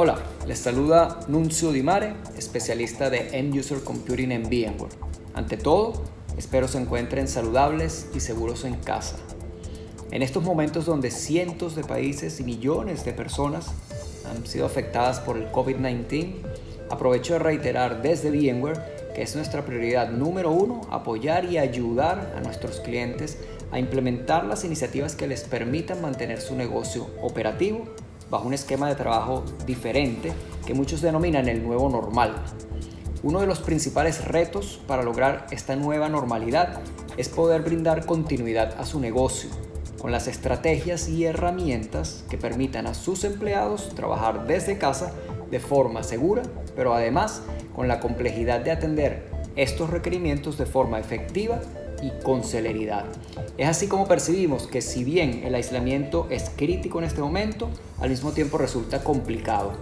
Hola, les saluda Nunzio Di Mare, especialista de End User Computing en VMware. Ante todo, espero se encuentren saludables y seguros en casa. En estos momentos donde cientos de países y millones de personas han sido afectadas por el COVID-19, aprovecho de reiterar desde VMware que es nuestra prioridad número 1 apoyar y ayudar a nuestros clientes a implementar las iniciativas que les permitan mantener su negocio operativo bajo un esquema de trabajo diferente que muchos denominan el nuevo normal. Uno de los principales retos para lograr esta nueva normalidad es poder brindar continuidad a su negocio con las estrategias y herramientas que permitan a sus empleados trabajar desde casa de forma segura, pero además con la complejidad de atender estos requerimientos de forma efectiva y con celeridad. Es así como percibimos que si bien el aislamiento es crítico en este momento, al mismo tiempo resulta complicado.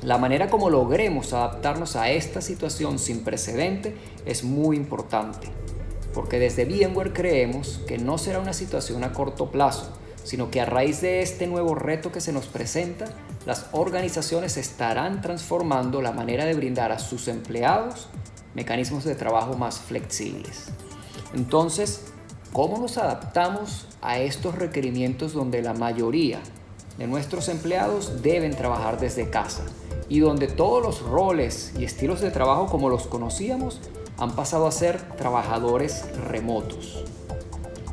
La manera como logremos adaptarnos a esta situación sin precedente es muy importante, porque desde VMware creemos que no será una situación a corto plazo, sino que a raíz de este nuevo reto que se nos presenta, las organizaciones estarán transformando la manera de brindar a sus empleados mecanismos de trabajo más flexibles. Entonces, ¿cómo nos adaptamos a estos requerimientos donde la mayoría de nuestros empleados deben trabajar desde casa y donde todos los roles y estilos de trabajo como los conocíamos han pasado a ser trabajadores remotos?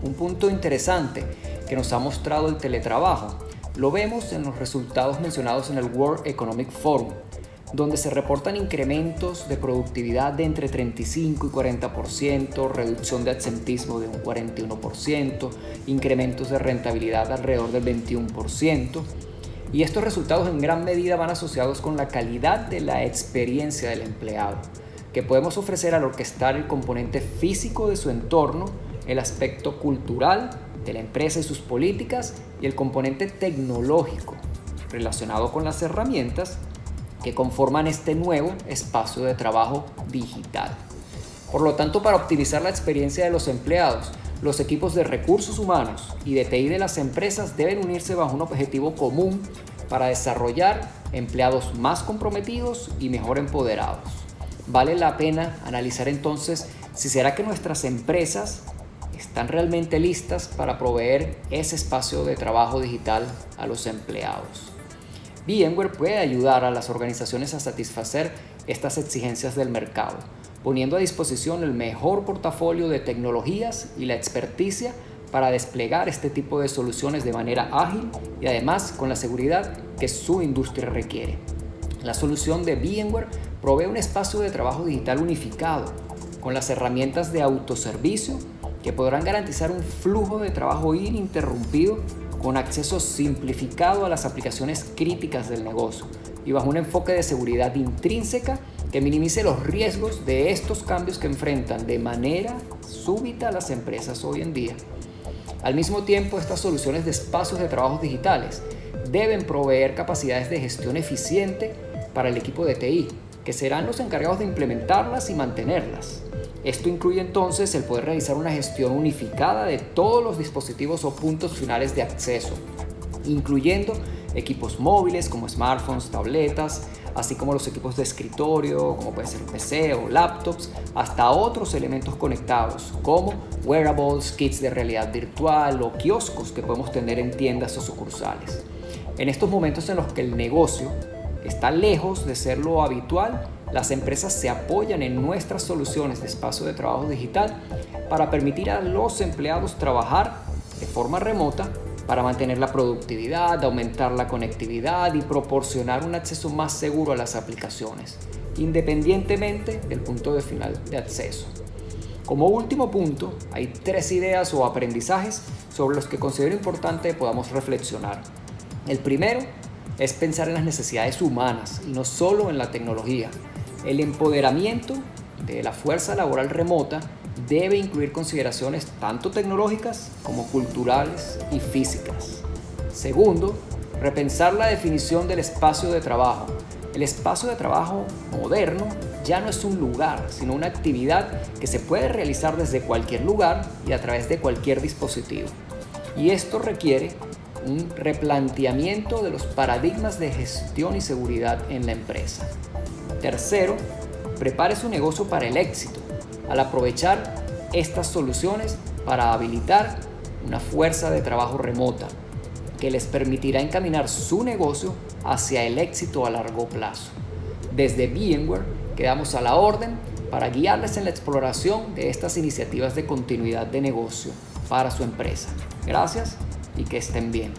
Un punto interesante que nos ha mostrado el teletrabajo lo vemos en los resultados mencionados en el World Economic Forum, donde se reportan incrementos de productividad de entre 35 y 40%, reducción de absentismo de un 41%, incrementos de rentabilidad alrededor del 21%. Y estos resultados en gran medida van asociados con la calidad de la experiencia del empleado, que podemos ofrecer al orquestar el componente físico de su entorno, el aspecto cultural de la empresa y sus políticas y el componente tecnológico relacionado con las herramientas que conforman este nuevo espacio de trabajo digital. Por lo tanto, para optimizar la experiencia de los empleados, los equipos de recursos humanos y de TI de las empresas deben unirse bajo un objetivo común para desarrollar empleados más comprometidos y mejor empoderados. Vale la pena analizar entonces si será que nuestras empresas están realmente listas para proveer ese espacio de trabajo digital a los empleados. VMware puede ayudar a las organizaciones a satisfacer estas exigencias del mercado, poniendo a disposición el mejor portafolio de tecnologías y la experticia para desplegar este tipo de soluciones de manera ágil y además con la seguridad que su industria requiere. La solución de VMware provee un espacio de trabajo digital unificado con las herramientas de autoservicio que podrán garantizar un flujo de trabajo ininterrumpido con acceso simplificado a las aplicaciones críticas del negocio y bajo un enfoque de seguridad intrínseca que minimice los riesgos de estos cambios que enfrentan de manera súbita las empresas hoy en día. Al mismo tiempo, estas soluciones de espacios de trabajo digitales deben proveer capacidades de gestión eficiente para el equipo de TI, que serán los encargados de implementarlas y mantenerlas. Esto incluye entonces el poder realizar una gestión unificada de todos los dispositivos o puntos finales de acceso, incluyendo equipos móviles como smartphones, tabletas, así como los equipos de escritorio, como puede ser PC o laptops, hasta otros elementos conectados como wearables, kits de realidad virtual o kioscos que podemos tener en tiendas o sucursales. En estos momentos en los que el negocio está lejos de ser lo habitual, las empresas se apoyan en nuestras soluciones de espacio de trabajo digital para permitir a los empleados trabajar de forma remota para mantener la productividad, aumentar la conectividad y proporcionar un acceso más seguro a las aplicaciones, independientemente del punto de final de acceso. Como último punto, hay 3 ideas o aprendizajes sobre los que considero importante que podamos reflexionar. El primero es pensar en las necesidades humanas y no solo en la tecnología. El empoderamiento de la fuerza laboral remota debe incluir consideraciones tanto tecnológicas como culturales y físicas. Segundo, repensar la definición del espacio de trabajo. El espacio de trabajo moderno ya no es un lugar, sino una actividad que se puede realizar desde cualquier lugar y a través de cualquier dispositivo. Y esto requiere un replanteamiento de los paradigmas de gestión y seguridad en la empresa. Tercero, prepare su negocio para el éxito al aprovechar estas soluciones para habilitar una fuerza de trabajo remota que les permitirá encaminar su negocio hacia el éxito a largo plazo. Desde VMware quedamos a la orden para guiarles en la exploración de estas iniciativas de continuidad de negocio para su empresa. Gracias y que estén bien.